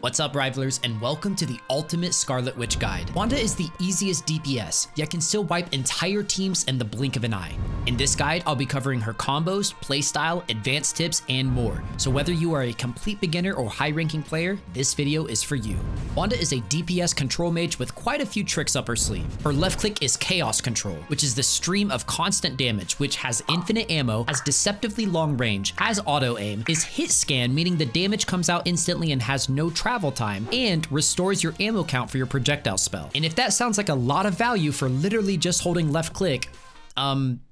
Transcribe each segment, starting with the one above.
What's up, Rivalers, and welcome to the Ultimate Scarlet Witch Guide. Wanda is the easiest DPS, yet can still wipe entire teams in the blink of an eye. In this guide, I'll be covering her combos, playstyle, advanced tips, and more. So whether you are a complete beginner or high-ranking player, this video is for you. Wanda is a DPS control mage with quite a few tricks up her sleeve. Her left click is Chaos Control, which is the stream of constant damage, which has infinite ammo, has deceptively long range, has auto aim, is hit scan, meaning the damage comes out instantly and has no travel time, and restores your ammo count for your projectile spell. And if that sounds like a lot of value for literally just holding left click,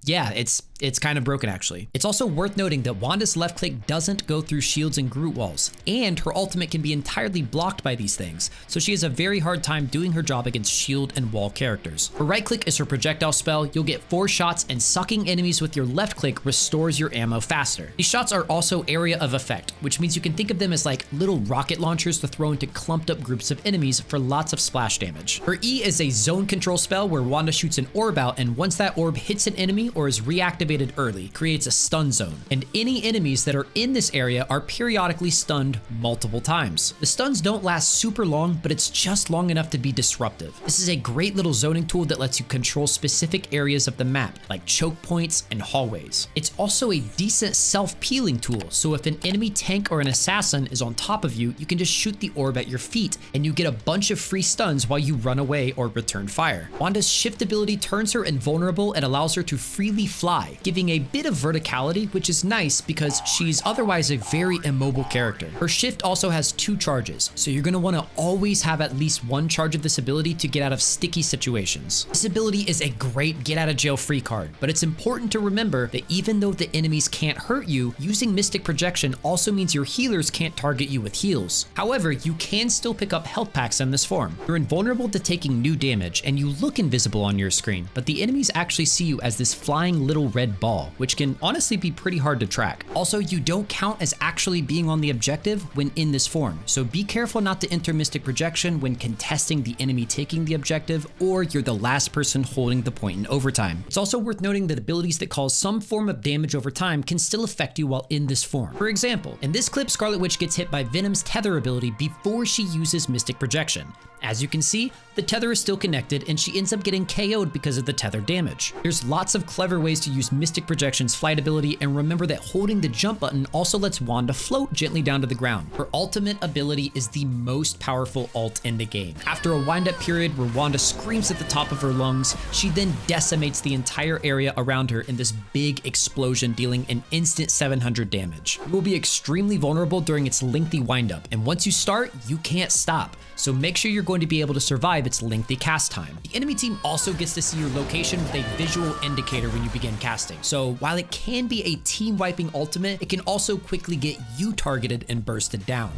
yeah, it's kind of broken actually. It's also worth noting that Wanda's left click doesn't go through shields and Groot walls, and her ultimate can be entirely blocked by these things, so she has a very hard time doing her job against shield and wall characters. Her right click is her projectile spell. You'll get 4 shots, and sucking enemies with your left click restores your ammo faster. These shots are also area of effect, which means you can think of them as like little rocket launchers to throw into clumped up groups of enemies for lots of splash damage. Her E is a zone control spell where Wanda shoots an orb out, and once that orb hits an enemy or is reactivated early, creates a stun zone, and any enemies that are in this area are periodically stunned multiple times. The stuns don't last super long, but it's just long enough to be disruptive. This is a great little zoning tool that lets you control specific areas of the map, like choke points and hallways. It's also a decent self-peeling tool, so if an enemy tank or an assassin is on top of you, you can just shoot the orb at your feet, and you get a bunch of free stuns while you run away or return fire. Wanda's shift ability turns her invulnerable and allows her to freely fly, giving a bit of verticality, which is nice because she's otherwise a very immobile character. Her shift also has 2 charges, so you're going to want to always have at least 1 charge of this ability to get out of sticky situations. This ability is a great get out of jail free card, but it's important to remember that even though the enemies can't hurt you, using Mystic Projection also means your healers can't target you with heals. However, you can still pick up health packs in this form. You're invulnerable to taking new damage, and you look invisible on your screen, but the enemies actually see you as this flying little red ball, which can honestly be pretty hard to track. Also, you don't count as actually being on the objective when in this form, so be careful not to enter Mystic Projection when contesting the enemy taking the objective, or you're the last person holding the point in overtime. It's also worth noting that abilities that cause some form of damage over time can still affect you while in this form. For example, in this clip, Scarlet Witch gets hit by Venom's tether ability before she uses Mystic Projection. As you can see, the tether is still connected, and she ends up getting KO'd because of the tether damage. There's lots of clever ways to use Mystic Projection's flight ability, and remember that holding the jump button also lets Wanda float gently down to the ground. Her ultimate ability is the most powerful ult in the game. After a wind-up period where Wanda screams at the top of her lungs, she then decimates the entire area around her in this big explosion, dealing an instant 700 damage. You will be extremely vulnerable during its lengthy wind-up, and once you start, you can't stop. So make sure you're going to be able to survive its lengthy cast time. The enemy team also gets to see your location with a visual indicator when you begin casting. So while it can be a team wiping ultimate, it can also quickly get you targeted and bursted down.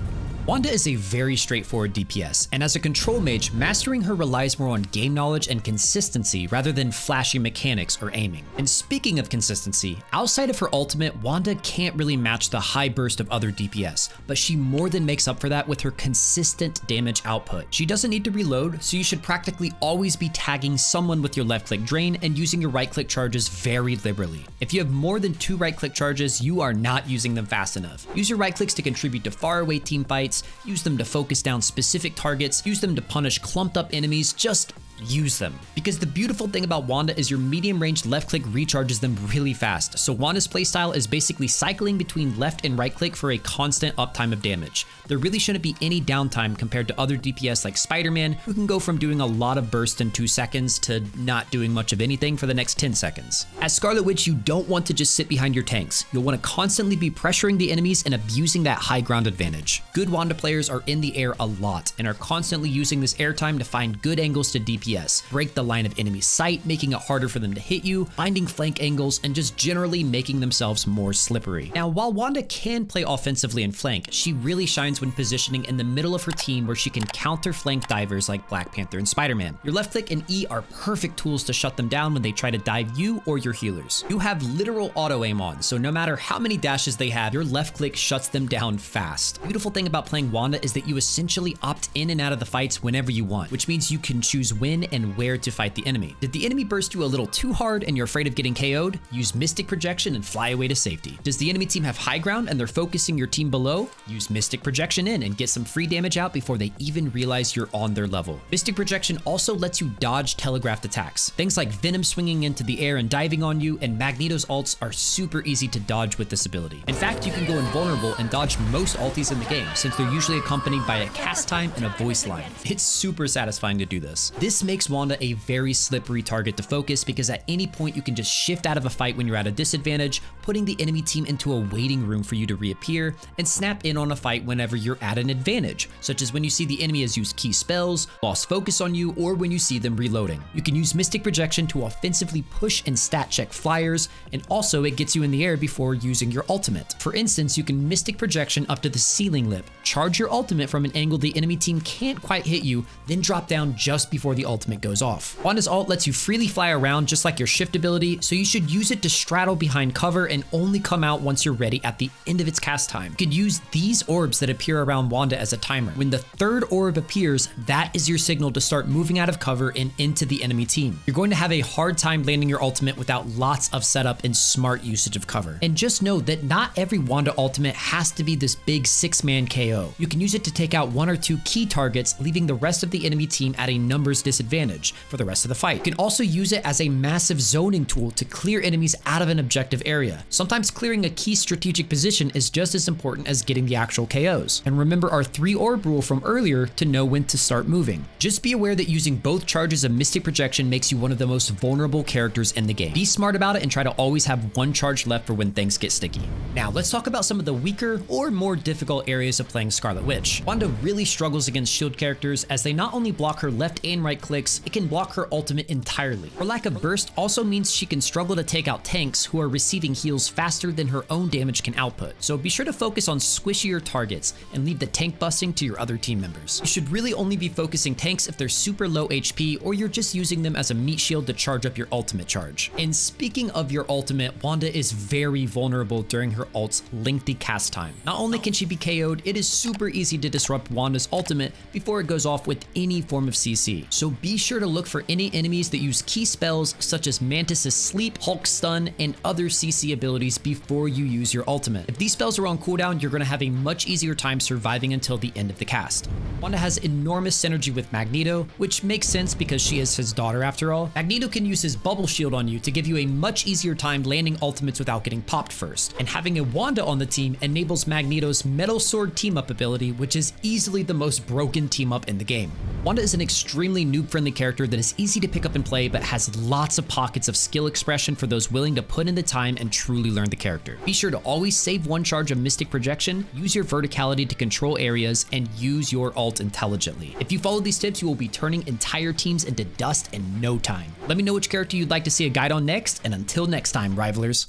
Wanda is a very straightforward DPS, and as a control mage, mastering her relies more on game knowledge and consistency rather than flashy mechanics or aiming. And speaking of consistency, outside of her ultimate, Wanda can't really match the high burst of other DPS, but she more than makes up for that with her consistent damage output. She doesn't need to reload, so you should practically always be tagging someone with your left click drain and using your right click charges very liberally. If you have more than 2 right click charges, you are not using them fast enough. Use your right clicks to contribute to faraway team fights, use them to focus down specific targets, use them to punish clumped up enemies, just use them. Because the beautiful thing about Wanda is your medium range left click recharges them really fast, so Wanda's playstyle is basically cycling between left and right click for a constant uptime of damage. There really shouldn't be any downtime compared to other DPS like Spider-Man, who can go from doing a lot of bursts in 2 seconds to not doing much of anything for the next 10 seconds. As Scarlet Witch, you don't want to just sit behind your tanks. You'll want to constantly be pressuring the enemies and abusing that high ground advantage. Good Wanda players are in the air a lot and are constantly using this airtime to find good angles to DPS, break the line of enemy sight, making it harder for them to hit you, finding flank angles, and just generally making themselves more slippery. Now, while Wanda can play offensively in flank, she really shines when positioning in the middle of her team where she can counter flank divers like Black Panther and Spider-Man. Your left click and E are perfect tools to shut them down when they try to dive you or your healers. You have literal auto aim on, so no matter how many dashes they have, your left click shuts them down fast. The beautiful thing about playing Wanda is that you essentially opt in and out of the fights whenever you want, which means you can choose when when and where to fight the enemy. Did the enemy burst you a little too hard and you're afraid of getting KO'd? Use Mystic Projection and fly away to safety. Does the enemy team have high ground and they're focusing your team below? Use Mystic Projection in and get some free damage out before they even realize you're on their level. Mystic Projection also lets you dodge telegraphed attacks. Things like Venom swinging into the air and diving on you, and Magneto's ults are super easy to dodge with this ability. In fact, you can go invulnerable and dodge most ultis in the game, since they're usually accompanied by a cast time and a voice line. It's super satisfying to do this. This makes Wanda a very slippery target to focus because at any point you can just shift out of a fight when you're at a disadvantage, putting the enemy team into a waiting room for you to reappear, and snap in on a fight whenever you're at an advantage, such as when you see the enemy has used key spells, lost focus on you, or when you see them reloading. You can use Mystic Projection to offensively push and stat check flyers, and also it gets you in the air before using your ultimate. For instance, you can Mystic Projection up to the ceiling lip, charge your ultimate from an angle the enemy team can't quite hit you, then drop down just before the ultimate goes off. Wanda's ult lets you freely fly around just like your shift ability, so you should use it to straddle behind cover and only come out once you're ready at the end of its cast time. You could use these orbs that appear around Wanda as a timer. When the third orb appears, that is your signal to start moving out of cover and into the enemy team. You're going to have a hard time landing your ultimate without lots of setup and smart usage of cover. And just know that not every Wanda ultimate has to be this big 6-man KO. You can use it to take out 1 or 2 key targets, leaving the rest of the enemy team at a numbers disadvantage for the rest of the fight. You can also use it as a massive zoning tool to clear enemies out of an objective area. Sometimes clearing a key strategic position is just as important as getting the actual KOs. And remember our 3 orb rule from earlier to know when to start moving. Just be aware that using both charges of Mystic Projection makes you one of the most vulnerable characters in the game. Be smart about it and try to always have 1 charge left for when things get sticky. Now let's talk about some of the weaker or more difficult areas of playing Scarlet Witch. Wanda really struggles against shield characters as they not only block her left and right clicks, it can block her ultimate entirely. Her lack of burst also means she can struggle to take out tanks who are receiving heals faster than her own damage can output. So be sure to focus on squishier targets and leave the tank busting to your other team members. You should really only be focusing tanks if they're super low HP or you're just using them as a meat shield to charge up your ultimate charge. And speaking of your ultimate, Wanda is very vulnerable during her ult's lengthy cast time. Not only can she be KO'd, it is super easy to disrupt Wanda's ultimate before it goes off with any form of CC. So be sure to look for any enemies that use key spells such as Mantis's Sleep, Hulk Stun, and other CC abilities before you use your ultimate. If these spells are on cooldown, you're going to have a much easier time surviving until the end of the cast. Wanda has enormous synergy with Magneto, which makes sense because she is his daughter after all. Magneto can use his bubble shield on you to give you a much easier time landing ultimates without getting popped first. And having a Wanda on the team enables Magneto's Metal Sword team-up ability, which is easily the most broken team-up in the game. Wanda is an extremely noob-friendly character that is easy to pick up and play, but has lots of pockets of skill expression for those willing to put in the time and truly learn the character. Be sure to always save 1 charge of Mystic Projection, use your verticality to control areas, and use your ult intelligently. If you follow these tips, you will be turning entire teams into dust in no time. Let me know which character you'd like to see a guide on next, and until next time, Rivalers.